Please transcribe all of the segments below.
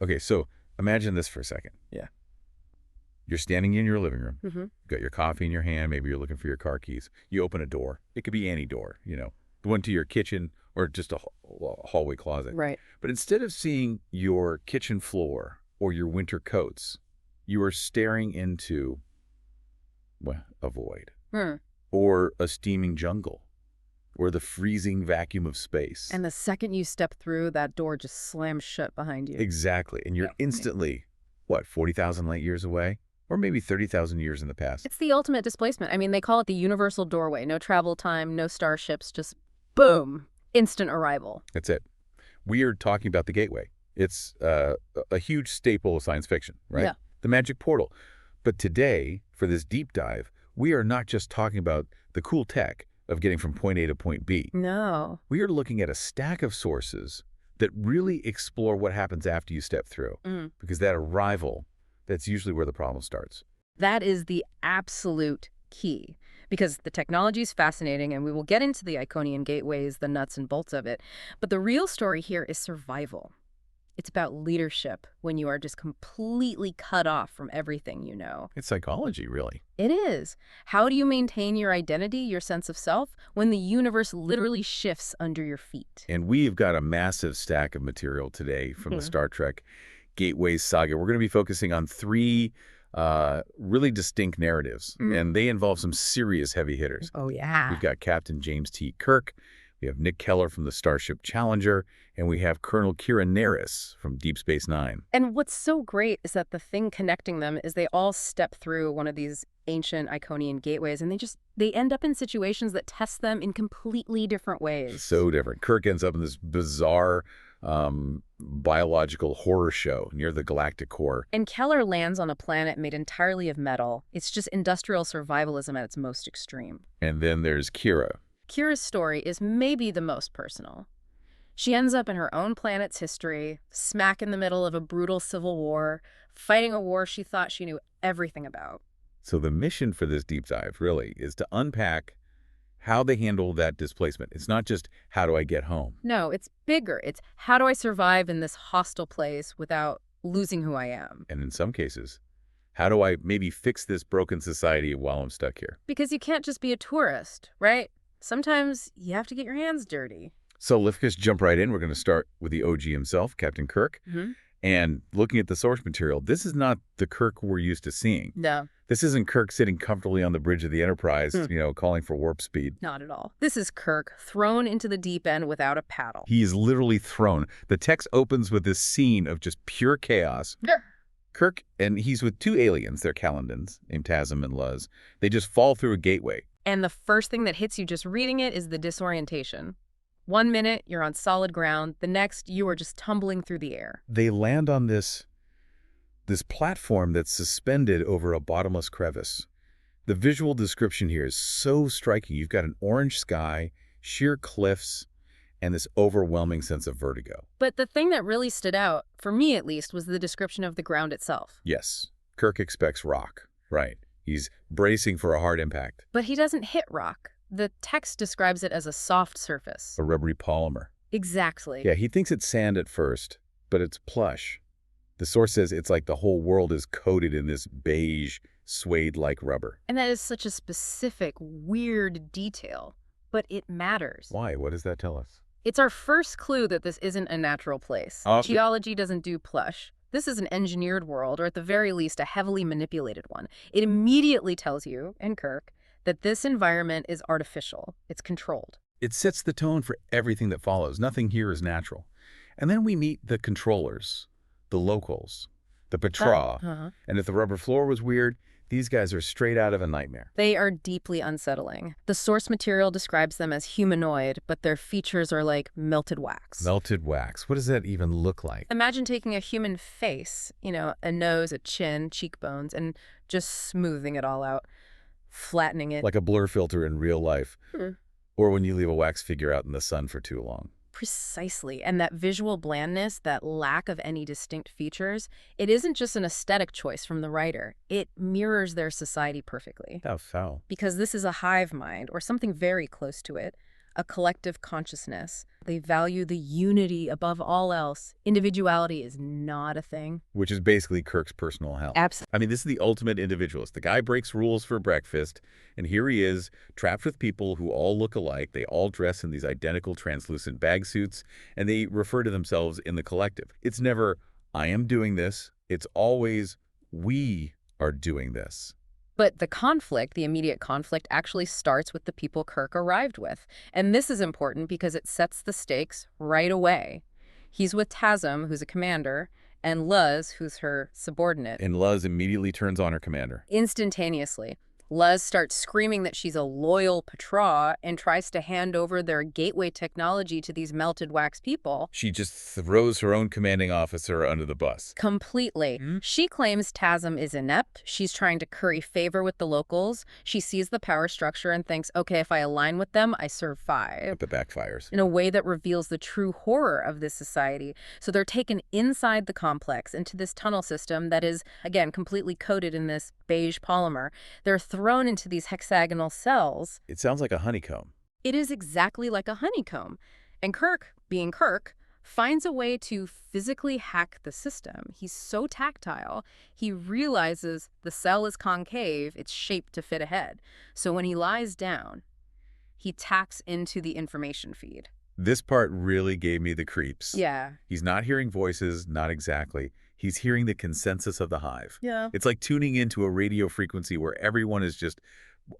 Okay, so imagine this for a second. Yeah. You're standing in your living room. Mm-hmm. You've got your coffee in your hand. Maybe you're looking for your car keys. You open a door. It could be any door, the one to your kitchen or just a hallway closet. Right. But instead of seeing your kitchen floor or your winter coats, you are staring into, well, a void or a steaming jungle or the freezing vacuum of space. And the second you step through, that door just slams shut behind you. Exactly. And you're instantly, 40,000 light years away? Or maybe 30,000 years in the past. It's the ultimate displacement. I mean, they call it the universal doorway. No travel time, no starships, just boom, instant arrival. That's it. We are talking about the gateway. It's a huge staple of science fiction, right? Yeah. The magic portal. But today, for this deep dive, we are not just talking about the cool tech of getting from point A to point B. No. We are looking at a stack of sources that really explore what happens after you step through. Because that arrival, that's usually where the problem starts. That is the absolute key. Because the technology is fascinating, and we will get into the Iconian gateways, the nuts and bolts of it. But the real story here is survival. It's about leadership when you are just completely cut off from everything you know. It's psychology, really. It is. How do you maintain your identity, your sense of self, when the universe literally shifts under your feet? And we've got a massive stack of material today from the Star Trek Gateways saga. We're going to be focusing on three really distinct narratives, and they involve some serious heavy hitters. Oh, yeah. We've got Captain James T. Kirk, we have Nick Keller from the Starship Challenger, and we have Colonel Kira Nerys from Deep Space Nine. And what's so great is that the thing connecting them is they all step through one of these ancient Iconian gateways, and they end up in situations that test them in completely different ways. So different. Kirk ends up in this bizarre biological horror show near the galactic core. And Keller lands on a planet made entirely of metal. It's just industrial survivalism at its most extreme. And then there's Kira. Kira's story is maybe the most personal. She ends up in her own planet's history, smack in the middle of a brutal civil war, fighting a war she thought she knew everything about. So the mission for this deep dive really is to unpack how they handle that displacement. It's not just, how do I get home? No, it's bigger. It's, how do I survive in this hostile place without losing who I am? And in some cases, how do I maybe fix this broken society while I'm stuck here? Because you can't just be a tourist, right? Sometimes you have to get your hands dirty. So let's just jump right in. We're going to start with the OG himself, Captain Kirk. And looking at the source material, this is not the Kirk we're used to seeing. No. This isn't Kirk sitting comfortably on the bridge of the Enterprise, calling for warp speed. Not at all. This is Kirk thrown into the deep end without a paddle. He is literally thrown. The text opens with this scene of just pure chaos. Kirk, and he's with two aliens, they're Calendans, named Tasm and Luz. They just fall through a gateway. And the first thing that hits you just reading it is the disorientation. 1 minute, you're on solid ground. The next, you are just tumbling through the air. They land on this platform that's suspended over a bottomless crevice. The visual description here is so striking. You've got an orange sky, sheer cliffs, and this overwhelming sense of vertigo. But the thing that really stood out, for me at least, was the description of the ground itself. Yes, Kirk expects rock, right. He's bracing for a hard impact. But he doesn't hit rock. The text describes it as a soft surface. A rubbery polymer. Exactly. Yeah, he thinks it's sand at first, but it's plush. The source says it's like the whole world is coated in this beige, suede-like rubber. And that is such a specific, weird detail. But it matters. Why? What does that tell us? It's our first clue that this isn't a natural place. Geology doesn't do plush. This is an engineered world, or at the very least, a heavily manipulated one. It immediately tells you, and Kirk, that this environment is artificial. It's controlled. It sets the tone for everything that follows. Nothing here is natural. And then we meet the controllers, the locals, the Pah-wraiths. And if the rubber floor was weird, these guys are straight out of a nightmare. They are deeply unsettling. The source material describes them as humanoid, but their features are like melted wax. Melted wax. What does that even look like? Imagine taking a human face, a nose, a chin, cheekbones, and just smoothing it all out, flattening it. Like a blur filter in real life. Or when you leave a wax figure out in the sun for too long. Precisely. And that visual blandness, that lack of any distinct features, it isn't just an aesthetic choice from the writer. It mirrors their society perfectly. How so? Because this is a hive mind, or something very close to it. a collective consciousness. They value the unity above all else. Individuality is not a thing. Which is basically Kirk's personal hell. Absolutely. I mean, this is the ultimate individualist. The guy breaks rules for breakfast, and here he is, trapped with people who all look alike. They all dress in these identical translucent bag suits, and they refer to themselves in the collective. It's never, I am doing this. It's always, we are doing this. But the conflict, the immediate conflict, actually starts with the people Kirk arrived with. And this is important because it sets the stakes right away. He's with Tasm, who's a commander, and Luz, who's her subordinate. And Luz immediately turns on her commander. Instantaneously. Luz starts screaming that she's a loyal Pah-wraith and tries to hand over their gateway technology to these melted wax people. She just throws her own commanding officer under the bus. Completely. She claims Tasm is inept. She's trying to curry favor with the locals. She sees the power structure and thinks, okay, if I align with them, I survive. But that backfires. In a way that reveals the true horror of this society. So they're taken inside the complex into this tunnel system that is, again, completely coated in this beige polymer. They're thrown into these hexagonal cells. It sounds like a honeycomb. It is exactly like a honeycomb. And Kirk, being Kirk, finds a way to physically hack the system. He's so tactile, he realizes the cell is concave, it's shaped to fit a head. So when he lies down, he tacks into the information feed. This part really gave me the creeps. Yeah. He's not hearing voices, not exactly. He's hearing the consensus of the hive. Yeah. It's like tuning into a radio frequency where everyone is just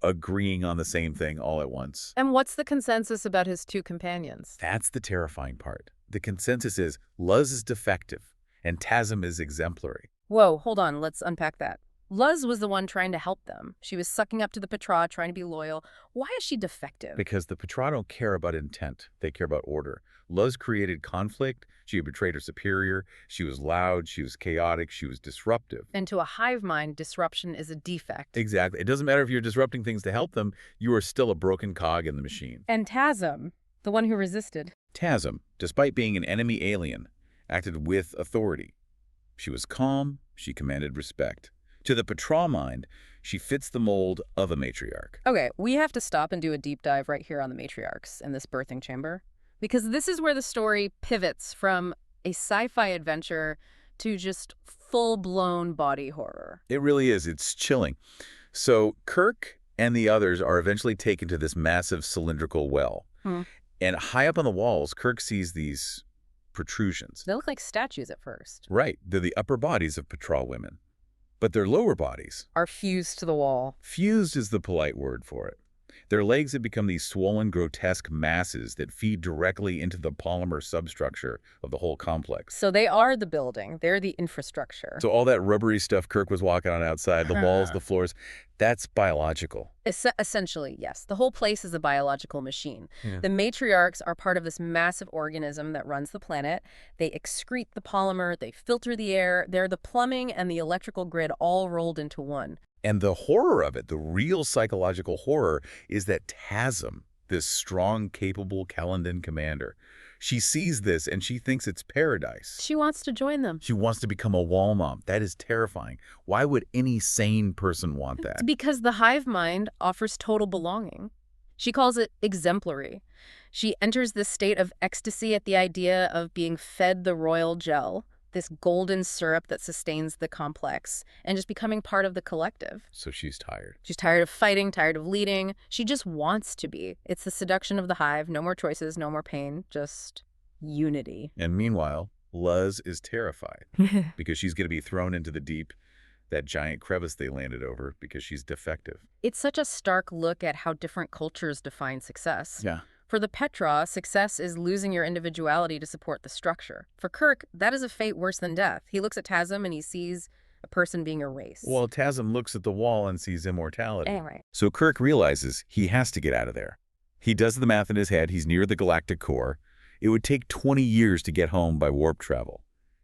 agreeing on the same thing all at once. And what's the consensus about his two companions? That's the terrifying part. The consensus is Luz is defective and Tasm is exemplary. Whoa, hold on, let's unpack that. Luz was the one trying to help them. She was sucking up to the Pah-wraith, trying to be loyal. Why is she defective? Because the Pah-wraith don't care about intent. They care about order. Luz created conflict. She betrayed her superior. She was loud. She was chaotic. She was disruptive. And to a hive mind, disruption is a defect. Exactly. It doesn't matter if you're disrupting things to help them. You are still a broken cog in the machine. And Tasm, the one who resisted. Tasm, despite being an enemy alien, acted with authority. She was calm. She commanded respect. To the Pah-wraith mind, she fits the mold of a matriarch. Okay, we have to stop and do a deep dive right here on the matriarchs in this birthing chamber. Because this is where the story pivots from a sci-fi adventure to just full-blown body horror. It really is. It's chilling. So Kirk and the others are eventually taken to this massive cylindrical well. And high up on the walls, Kirk sees these protrusions. They look like statues at first. Right. They're the upper bodies of Pah-wraith women. But their lower bodies Are fused to the wall. Fused is the polite word for it. Their legs have become these swollen, grotesque masses that feed directly into the polymer substructure of the whole complex. So they are the building. They're the infrastructure. So all that rubbery stuff Kirk was walking on outside, the walls, the floors, that's biological. Essentially, yes. The whole place is a biological machine. Yeah. The matriarchs are part of this massive organism that runs the planet. They excrete the polymer, they filter the air. They're the plumbing and the electrical grid all rolled into one. And the horror of it, the real psychological horror, is that Tasm, this strong, capable Kalendan commander, she sees this and she thinks it's paradise. She wants to join them. She wants to become a wall mom. That is terrifying. Why would any sane person want that? It's because the hive mind offers total belonging. She calls it exemplary. She enters this state of ecstasy at the idea of being fed the royal gel, this golden syrup that sustains the complex, and just becoming part of the collective. So she's tired. She's tired of fighting, tired of leading. She just wants to be. It's the seduction of the hive. No more choices, no more pain, just unity. And meanwhile, Luz is terrified because she's going to be thrown into the deep, that giant crevice they landed over, because she's defective. It's such a stark look at how different cultures define success. Yeah. For the Pah-wraith, success is losing your individuality to support the structure. For Kirk, that is a fate worse than death. He looks at Tasm and he sees a person being erased. Well, Tasm looks at the wall and sees immortality. Anyway. So Kirk realizes he has to get out of there. He does the math in his head. He's near the galactic core. It would take 20 years to get home by warp travel.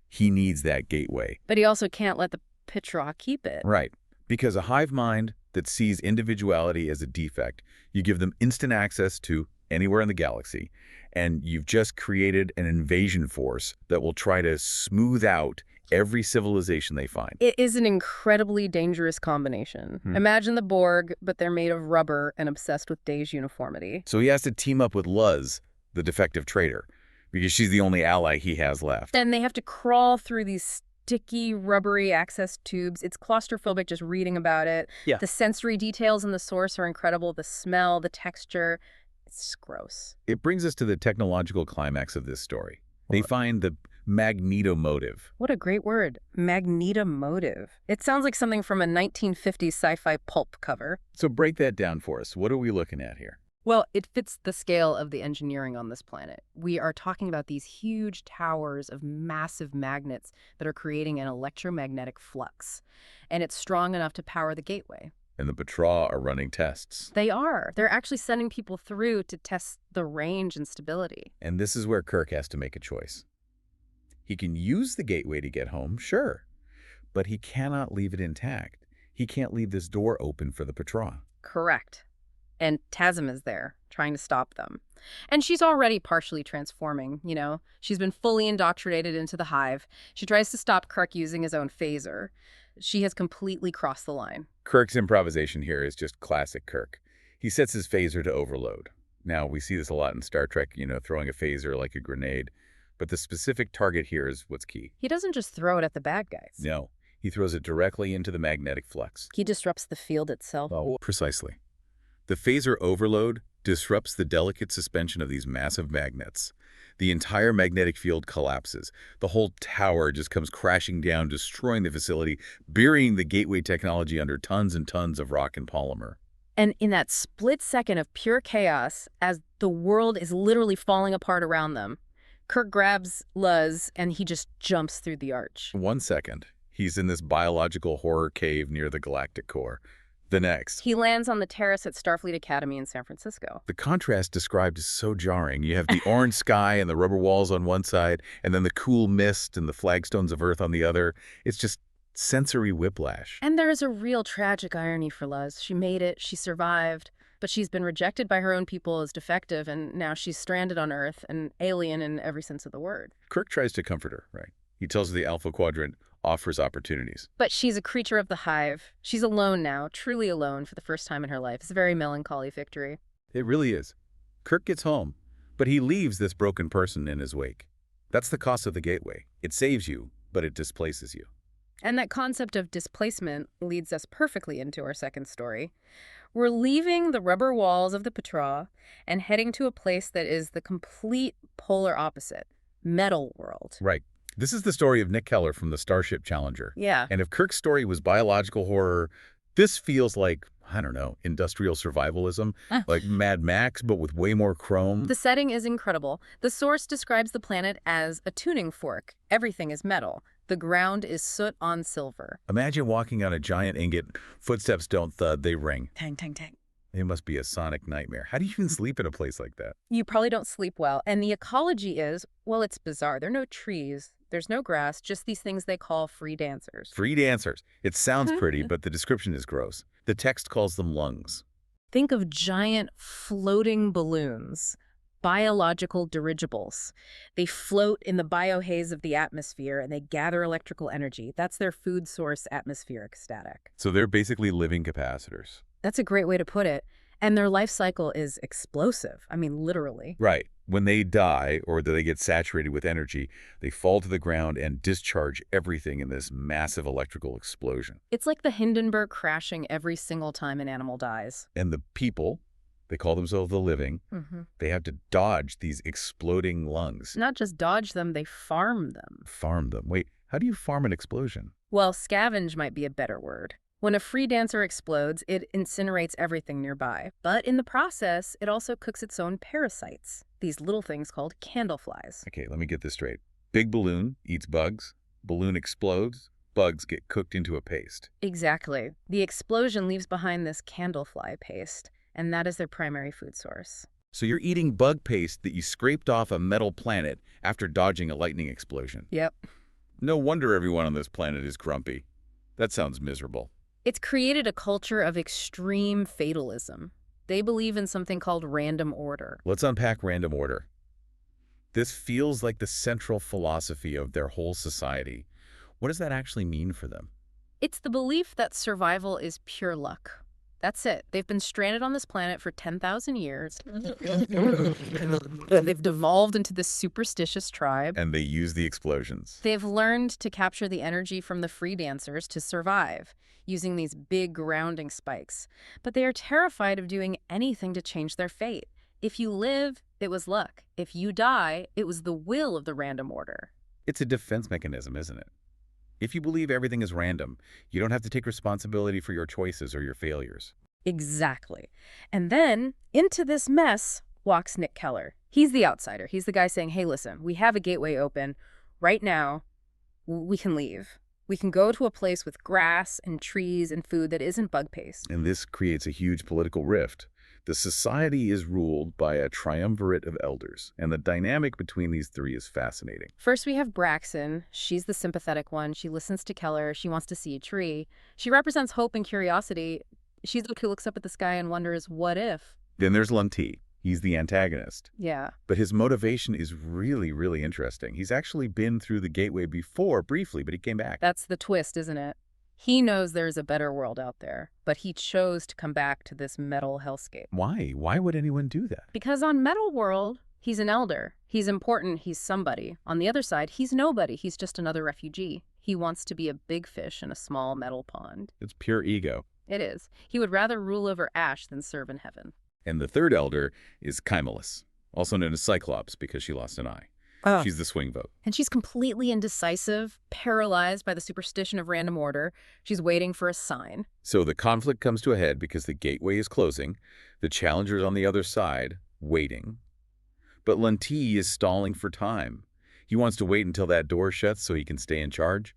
He needs that gateway. But he also can't let the Pah-wraith keep it. Right. Because a hive mind that sees individuality as a defect, you give them instant access to anywhere in the galaxy, and you've just created an invasion force that will try to smooth out every civilization they find. It is an incredibly dangerous combination. Imagine the Borg, but they're made of rubber and obsessed with day's uniformity. So he has to team up with Luz, the defective traitor, because she's the only ally he has left. And they have to crawl through these sticky, rubbery access tubes. It's claustrophobic just reading about it. Yeah. The sensory details in the source are incredible. The smell, the texture, it's gross. It brings us to the technological climax of this story. They find the magnetomotive. What a great word. Magnetomotive. It sounds like something from a 1950s sci-fi pulp cover. So break that down for us. What are we looking at here? Well, it fits the scale of the engineering on this planet. We are talking about these huge towers of massive magnets that are creating an electromagnetic flux. And it's strong enough to power the gateway. And the Bajor are running tests. They are. They're actually sending people through to test the range and stability. And this is where Kirk has to make a choice. He can use the gateway to get home, sure, but he cannot leave it intact. He can't leave this door open for the Bajor. Correct. And Tasm is there, trying to stop them. And she's already partially transforming, you know. She's been fully indoctrinated into the hive. She tries to stop Kirk using his own phaser. She has completely crossed the line. Kirk's improvisation here is just classic Kirk. He sets his phaser to overload. Now, we see this a lot in Star Trek, you know, throwing a phaser like a grenade. But the specific target here is what's key. He doesn't just throw it at the bad guys. No, he throws it directly into the magnetic flux. He disrupts the field itself. Oh, precisely. The phaser overload disrupts the delicate suspension of these massive magnets. The entire magnetic field collapses. The whole tower just comes crashing down, destroying the facility, burying the gateway technology under tons and tons of rock and polymer. And in that split second of pure chaos, as the world is literally falling apart around them, Kirk grabs Luz and he just jumps through the arch. 1 second, he's in this biological horror cave near the galactic core. The next, He lands on the terrace at Starfleet Academy in San Francisco. the contrast described is so jarring. You have the orange sky and the rubber walls on one side, and then the cool mist and the flagstones of Earth on the other. It's just sensory whiplash. And there is a real tragic irony for Luz. She made it, she survived, but she's been rejected by her own people as defective, and now she's stranded on Earth, an alien in every sense of the word. Kirk tries to comfort her, right? He tells her the Alpha Quadrant offers opportunities. But she's a creature of the hive. She's alone now, truly alone for the first time in her life. It's a very melancholy victory. It really is. Kirk gets home, but he leaves this broken person in his wake. That's the cost of the gateway. It saves you, but it displaces you. And that concept of displacement leads us perfectly into our second story. We're leaving the rubber walls of the Bajor and heading to a place that is the complete polar opposite, metal world. Right. This is the story of Nick Keller from the Starship Challenger. Yeah. And if Kirk's story was biological horror, this feels like, I don't know, industrial survivalism, like Mad Max, but with way more chrome. The setting is incredible. The source describes the planet as a tuning fork. Everything is metal. The ground is soot on silver. Imagine walking on a giant ingot. Footsteps don't thud, they ring. Tang, tang, tang. It must be a sonic nightmare. How do you even sleep in a place like that? You probably don't sleep well. And the ecology is, well, it's bizarre. There are no trees. There's no grass, just these things they call free dancers. Free dancers. It sounds pretty, but the description is gross. The text calls them lungs. Think of giant floating balloons, biological dirigibles. They float in the biohaze of the atmosphere and they gather electrical energy. That's their food source, atmospheric static. So they're basically living capacitors. That's a great way to put it. And their life cycle is explosive. I mean, literally. Right. When they die or they get saturated with energy, they fall to the ground and discharge everything in this massive electrical explosion. It's like the Hindenburg crashing every single time an animal dies. And the people, they call themselves the living, they have to dodge these exploding lungs. Not just dodge them, they farm them. Farm them. Wait, how do you farm an explosion? Well, scavenge might be a better word. When a free dancer explodes, it incinerates everything nearby. But in the process, it also cooks its own parasites, these little things called candleflies. Okay, let me get this straight. Big balloon eats bugs, balloon explodes, bugs get cooked into a paste. Exactly. The explosion leaves behind this candlefly paste, and that is their primary food source. So you're eating bug paste that you scraped off a metal planet after dodging a lightning explosion. Yep. No wonder everyone on this planet is grumpy. That sounds miserable. It's created a culture of extreme fatalism. They believe in something called random order. Let's unpack random order. This feels like the central philosophy of their whole society. What does that actually mean for them? It's the belief that survival is pure luck. That's it. They've been stranded on this planet for 10,000 years. They've devolved into this superstitious tribe. And they use the explosions. They've learned to capture the energy from the free dancers to survive, using these big grounding spikes. But they are terrified of doing anything to change their fate. If you live, it was luck. If you die, it was the will of the random order. It's a defense mechanism, isn't it? If you believe everything is random, you don't have to take responsibility for your choices or your failures. Exactly. And then, into this mess walks Nick Keller. He's the outsider. He's the guy saying, hey, listen, we have a gateway open. Right now, we can leave. We can go to a place with grass and trees and food that isn't bug paste. And this creates a huge political rift. The society is ruled by a triumvirate of elders, and the dynamic between these three is fascinating. First, we have Braxton. She's the sympathetic one. She listens to Keller. She wants to see a tree. She represents hope and curiosity. She's the one who looks up at the sky and wonders, what if? Then there's Lunti. He's the antagonist. Yeah. But his motivation is really, really interesting. He's actually been through the gateway before, briefly, but he came back. That's the twist, isn't it? He knows there's a better world out there, but he chose to come back to this metal hellscape. Why? Why would anyone do that? Because on Metal World, he's an elder. He's important. He's somebody. On the other side, he's nobody. He's just another refugee. He wants to be a big fish in a small metal pond. It's pure ego. It is. He would rather rule over ash than serve in heaven. And the third elder is Chimelus, also known as Cyclops because she lost an eye. She's the swing vote. And she's completely indecisive, paralyzed by the superstition of random order. She's waiting for a sign. So the conflict comes to a head because the gateway is closing, the challenger's on the other side, waiting. But Lunti is stalling for time. He wants to wait until that door shuts so he can stay in charge.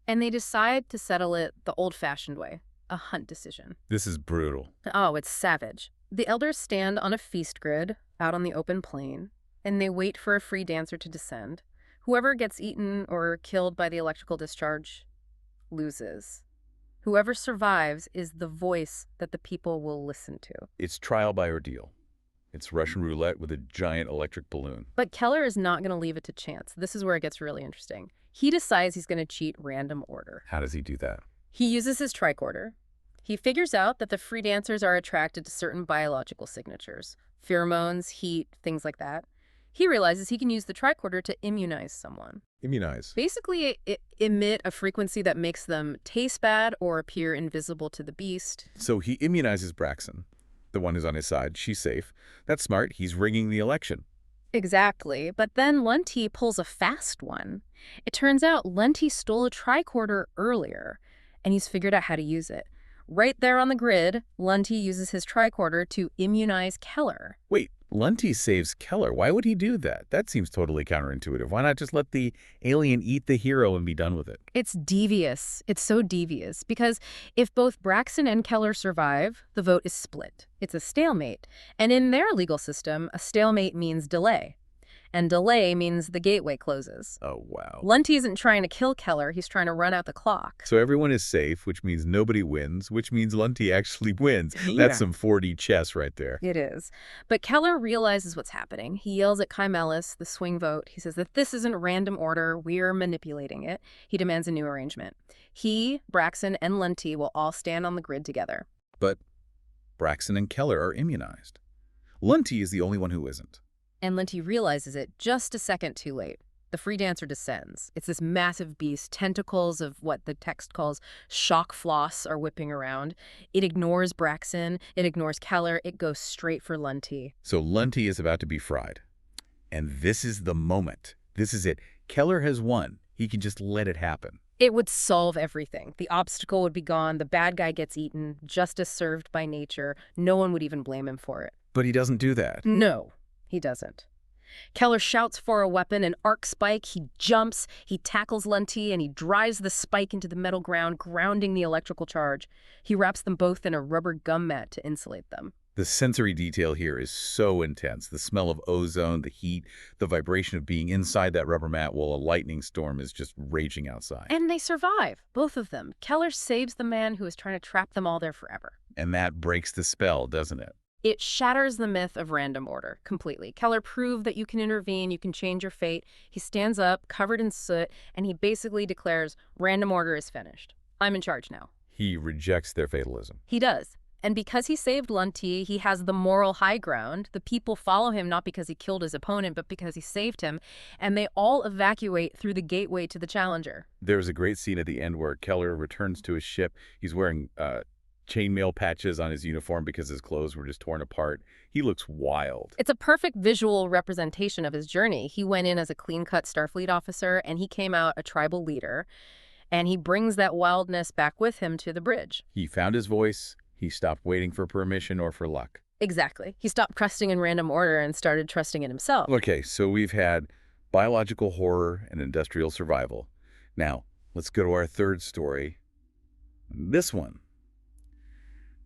And they decide to settle it the old-fashioned way, a hunt decision. This is brutal. Oh, it's savage. The elders stand on a feast grid out on the open plain, and they wait for a free dancer to descend. Whoever gets eaten or killed by the electrical discharge loses. Whoever survives is the voice that the people will listen to. It's trial by ordeal. It's Russian roulette with a giant electric balloon. But Keller is not going to leave it to chance. This is where it gets really interesting. He decides he's going to cheat random order. How does he do that? He uses his tricorder. He figures out that the free dancers are attracted to certain biological signatures, pheromones, heat, things like that. He realizes he can use the tricorder to immunize someone. Immunize. Basically, emit a frequency that makes them taste bad or appear invisible to the beast. So he immunizes Braxton, the one who's on his side. She's safe. That's smart. He's rigging the election. Exactly. But then Lunti pulls a fast one. It turns out Lunti stole a tricorder earlier, and he's figured out how to use it. Right there on the grid, Lunti uses his tricorder to immunize Keller. Wait, Lunti saves Keller. Why would he do that? That seems totally counterintuitive. Why not just let the alien eat the hero and be done with it? It's devious. It's so devious because if both Braxton and Keller survive, the vote is split. It's a stalemate. And in their legal system, a stalemate means delay. And delay means the gateway closes. Oh, wow. Lunti isn't trying to kill Keller. He's trying to run out the clock. So everyone is safe, which means nobody wins, which means Lunti actually wins. Yeah. That's some 4D chess right there. It is. But Keller realizes what's happening. He yells at Chimelus, the swing vote. He says that this isn't random order. We're manipulating it. He demands a new arrangement. He, Braxton, and Lunti will all stand on the grid together. But Braxton and Keller are immunized. Lunti is the only one who isn't. And Lunti realizes it just a second too late. The free dancer descends. It's this massive beast. Tentacles of what the text calls shock floss are whipping around. It ignores Braxton. It ignores Keller. It goes straight for Lunti. So Lunti is about to be fried. And this is the moment. This is it. Keller has won. He can just let it happen. It would solve everything. The obstacle would be gone. The bad guy gets eaten. Justice served by nature. No one would even blame him for it. But he doesn't do that. No. He doesn't. Keller shouts for a weapon, an arc spike. He jumps, he tackles Lunti, and he drives the spike into the metal ground, grounding the electrical charge. He wraps them both in a rubber gum mat to insulate them. The sensory detail here is so intense. The smell of ozone, the heat, the vibration of being inside that rubber mat while a lightning storm is just raging outside. And they survive, both of them. Keller saves the man who is trying to trap them all there forever. And that breaks the spell, doesn't it? It shatters the myth of random order completely. Keller proved that you can intervene, you can change your fate. He stands up, covered in soot, and he basically declares, random order is finished. I'm in charge now. He rejects their fatalism. He does. And because he saved Lunti, he has the moral high ground. The people follow him not because he killed his opponent, but because he saved him. And they all evacuate through the gateway to the Challenger. There's a great scene at the end where Keller returns to his ship. He's wearing chainmail patches on his uniform because his clothes were just torn apart. He looks wild. It's a perfect visual representation of his journey. He went in as a clean-cut Starfleet officer, and he came out a tribal leader. And he brings that wildness back with him to the bridge. He found his voice. He stopped waiting for permission or for luck. Exactly. He stopped trusting in random order and started trusting in himself. Okay, so we've had biological horror and industrial survival. Now, let's go to our third story. This one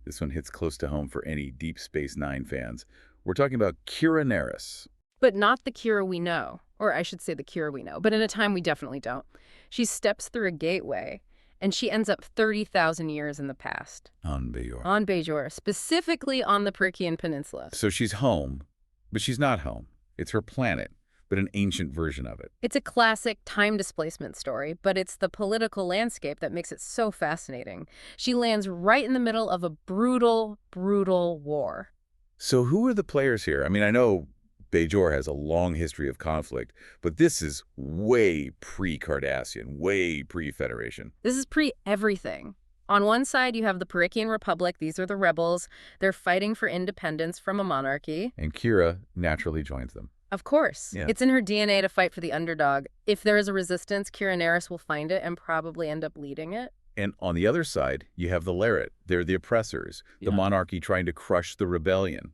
hits close to home for any Deep Space Nine fans. We're talking about Kira Nerys. But not the Kira we know. Or I should say the Kira we know, but in a time we definitely don't. She steps through a gateway, and she ends up 30,000 years in the past. On Bajor. On Bajor, specifically on the Pah-wraith Peninsula. So she's home, but she's not home. It's her planet, but an ancient version of it. It's a classic time displacement story, but it's the political landscape that makes it so fascinating. She lands right in the middle of a brutal, brutal war. So who are the players here? I mean, I know Bajor has a long history of conflict, but this is way pre-Cardassian, way pre-Federation. This is pre-everything. On one side, you have the Pah-wraith Republic. These are the rebels. They're fighting for independence from a monarchy. And Kira naturally joins them. Of course. Yeah. It's in her DNA to fight for the underdog. If there is a resistance, Kira Nerys will find it and probably end up leading it. And on the other side, you have the Laret. They're the oppressors, the monarchy trying to crush the rebellion.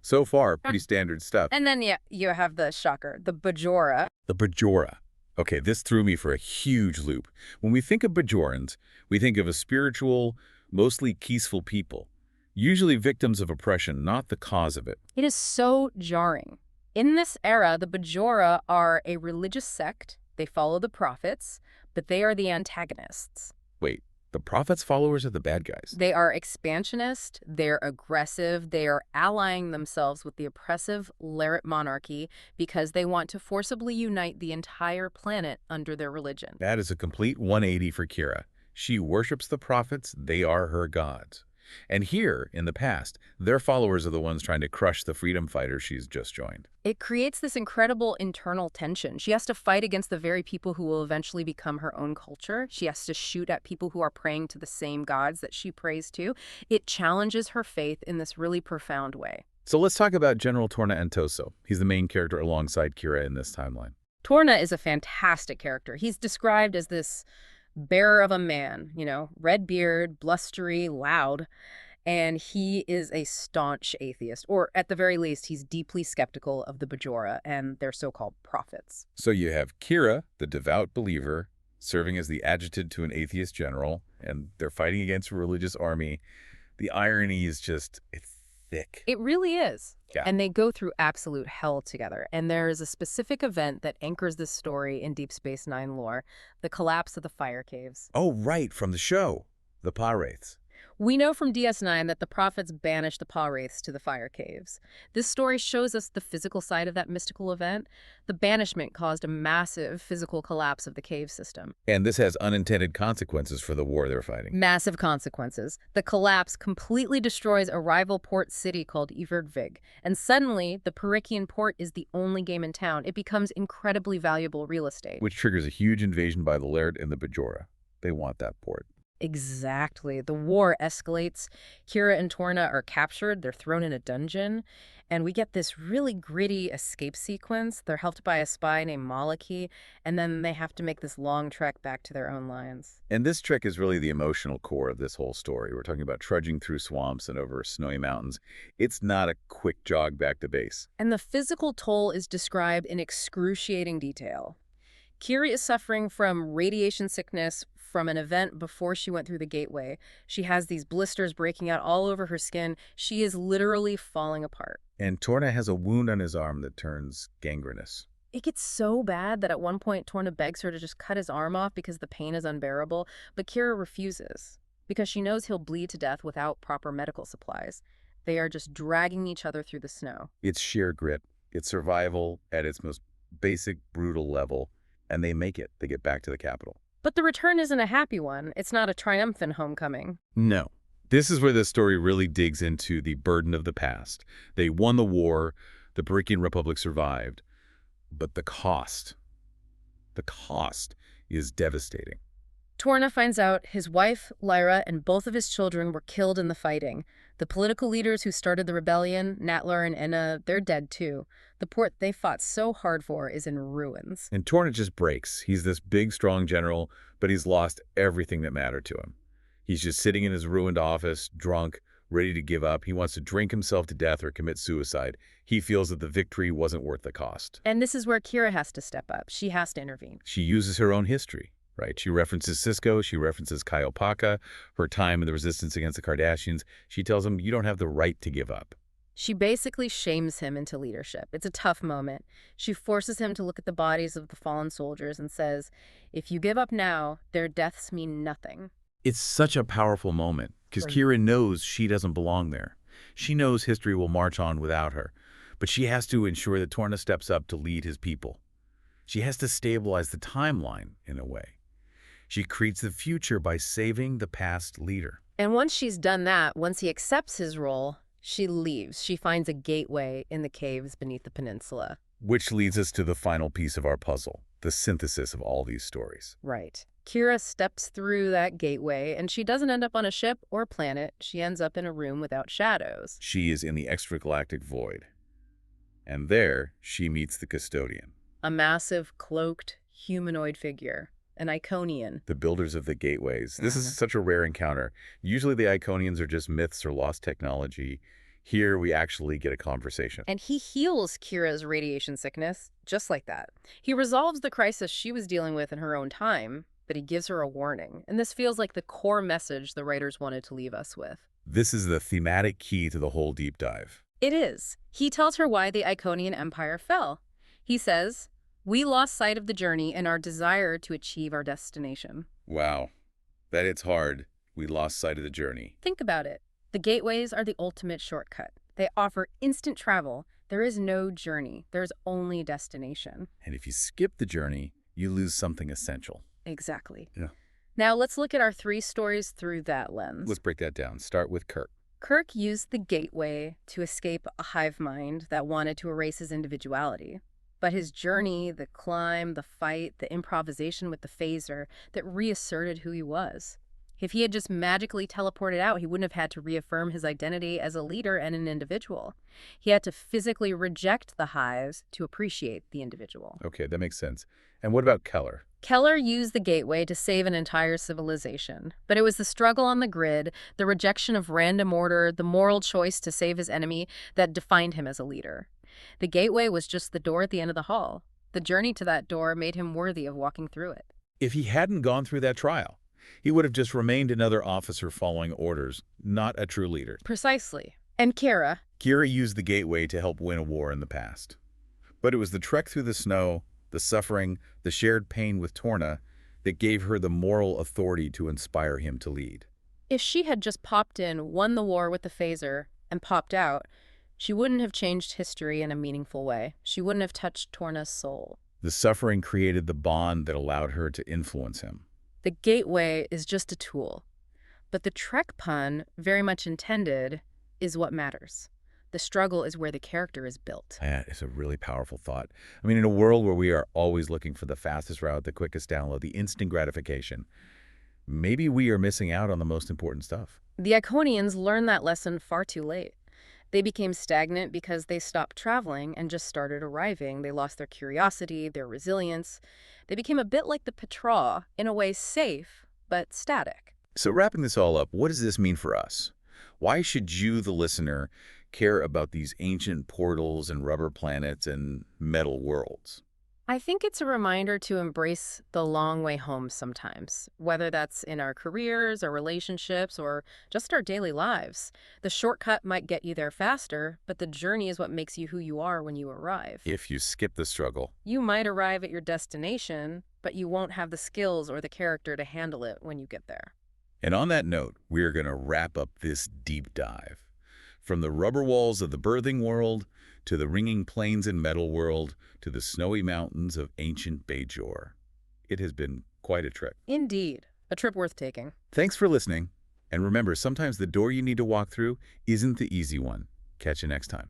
So far, pretty standard stuff. And then, you have the shocker, the Bajora. The Bajora. Okay, this threw me for a huge loop. When we think of Bajorans, we think of a spiritual, mostly peaceful people, usually victims of oppression, not the cause of it. It is so jarring. In this era, the Bajora are a religious sect. They follow the prophets, but they are the antagonists. Wait, the prophets' followers are the bad guys? They are expansionist, they're aggressive, they are allying themselves with the oppressive Laret monarchy because they want to forcibly unite the entire planet under their religion. That is a complete 180 for Kira. She worships the prophets, they are her gods. And here, in the past, their followers are the ones trying to crush the freedom fighters she's just joined. It creates this incredible internal tension. She has to fight against the very people who will eventually become her own culture. She has to shoot at people who are praying to the same gods that she prays to. It challenges her faith in this really profound way. So let's talk about General Torna Antoso. He's the main character alongside Kira in this timeline. Torna is a fantastic character. He's described as this bearer of a man, red beard, blustery, loud, and he is a staunch atheist, or at the very least, he's deeply skeptical of the Bajora and their so-called prophets. So you have Kira, the devout believer, serving as the adjutant to an atheist general, and they're fighting against a religious army. The irony is just, it's thick. It really is. Yeah. And they go through absolute hell together. And there is a specific event that anchors this story in Deep Space Nine lore, the collapse of the fire caves. Oh, right, from the show, the Pah-wraiths. We know from DS9 that the prophets banished the Pah-wraiths to the fire caves. This story shows us the physical side of that mystical event. The banishment caused a massive physical collapse of the cave system. And this has unintended consequences for the war they're fighting. Massive consequences. The collapse completely destroys a rival port city called Iverdvig. And suddenly, the Pah-wraithian port is the only game in town. It becomes incredibly valuable real estate. Which triggers a huge invasion by the Laird and the Bajora. They want that port. Exactly. The war escalates. Kira and Torna are captured. They're thrown in a dungeon. And we get this really gritty escape sequence. They're helped by a spy named Maliki, and then they have to make this long trek back to their own lines. And this trek is really the emotional core of this whole story. We're talking about trudging through swamps and over snowy mountains. It's not a quick jog back to base. And the physical toll is described in excruciating detail. Kira is suffering from radiation sickness from an event before she went through the gateway. She has these blisters breaking out all over her skin. She is literally falling apart. And Torna has a wound on his arm that turns gangrenous. It gets so bad that at one point Torna begs her to just cut his arm off because the pain is unbearable, but Kira refuses because she knows he'll bleed to death without proper medical supplies. They are just dragging each other through the snow. It's sheer grit. It's survival at its most basic, brutal level, and they make it. They get back to the capital. But the return isn't a happy one. It's not a triumphant homecoming. No. This is where the story really digs into the burden of the past. They won the war, the Barakian Republic survived, but the cost is devastating. Torna finds out his wife, Lyra, and both of his children were killed in the fighting. The political leaders who started the rebellion, Natlar and Enna, they're dead too. The port they fought so hard for is in ruins. And Torna just breaks. He's this big, strong general, but he's lost everything that mattered to him. He's just sitting in his ruined office, drunk, ready to give up. He wants to drink himself to death or commit suicide. He feels that the victory wasn't worth the cost. And this is where Kira has to step up. She has to intervene. She uses her own history, right? She references Cisco. She references Kaiopaka, her time in the resistance against the Cardassians. She tells him, you don't have the right to give up. She basically shames him into leadership. It's a tough moment. She forces him to look at the bodies of the fallen soldiers and says, if you give up now, their deaths mean nothing. It's such a powerful moment because Kira knows she doesn't belong there. She knows history will march on without her, but she has to ensure that Torna steps up to lead his people. She has to stabilize the timeline in a way. She creates the future by saving the past leader. And once she's done that, once he accepts his role, she leaves. She finds a gateway in the caves beneath the peninsula. Which leads us to the final piece of our puzzle, the synthesis of all these stories. Right. Kira steps through that gateway, and she doesn't end up on a ship or a planet. She ends up in a room without shadows. She is in the extragalactic void. And there, she meets the custodian. A massive, cloaked, humanoid figure. An Iconian. The builders of the gateways. This is such a rare encounter. Usually the Iconians are just myths or lost technology. Here we actually get a conversation. And he heals Kira's radiation sickness just like that. He resolves the crisis she was dealing with in her own time, but he gives her a warning. And this feels like the core message the writers wanted to leave us with. This is the thematic key to the whole deep dive. It is. He tells her why the Iconian Empire fell. He says, we lost sight of the journey and our desire to achieve our destination. Wow. That hits hard. We lost sight of the journey. Think about it. The gateways are the ultimate shortcut. They offer instant travel. There is no journey. There's only destination. And if you skip the journey, you lose something essential. Exactly. Yeah. Now let's look at our 3 stories through that lens. Let's break that down. Start with Kirk. Kirk used the gateway to escape a hive mind that wanted to erase his individuality. But his journey, the climb, the fight, the improvisation with the phaser, that reasserted who he was. If he had just magically teleported out, he wouldn't have had to reaffirm his identity as a leader and an individual. He had to physically reject the hives to appreciate the individual. Okay, that makes sense. And what about Keller? Keller used the gateway to save an entire civilization. But it was the struggle on the grid, the rejection of random order, the moral choice to save his enemy that defined him as a leader. The gateway was just the door at the end of the hall. The journey to that door made him worthy of walking through it. If he hadn't gone through that trial, he would have just remained another officer following orders, not a true leader. Precisely. And Kira used the gateway to help win a war in the past. But it was the trek through the snow, the suffering, the shared pain with Torna that gave her the moral authority to inspire him to lead. If she had just popped in, won the war with the phaser, and popped out, she wouldn't have changed history in a meaningful way. She wouldn't have touched Torna's soul. The suffering created the bond that allowed her to influence him. The gateway is just a tool. But the Trek pun, very much intended, is what matters. The struggle is where the character is built. That is a really powerful thought. I mean, in a world where we are always looking for the fastest route, the quickest download, the instant gratification, maybe we are missing out on the most important stuff. The Iconians learned that lesson far too late. They became stagnant because they stopped traveling and just started arriving. They lost their curiosity, their resilience. They became a bit like the Petra, in a way safe, but static. So wrapping this all up, what does this mean for us? Why should you, the listener, care about these ancient portals and rubber planets and metal worlds? I think it's a reminder to embrace the long way home sometimes, whether that's in our careers, our relationships, or just our daily lives. The shortcut might get you there faster, but the journey is what makes you who you are when you arrive. If you skip the struggle. You might arrive at your destination, but you won't have the skills or the character to handle it when you get there. And on that note, we are going to wrap up this deep dive. From the rubber walls of the birthing world, to the ringing plains and metal world, to the snowy mountains of ancient Bajor. It has been quite a trip. Indeed. A trip worth taking. Thanks for listening. And remember, sometimes the door you need to walk through isn't the easy one. Catch you next time.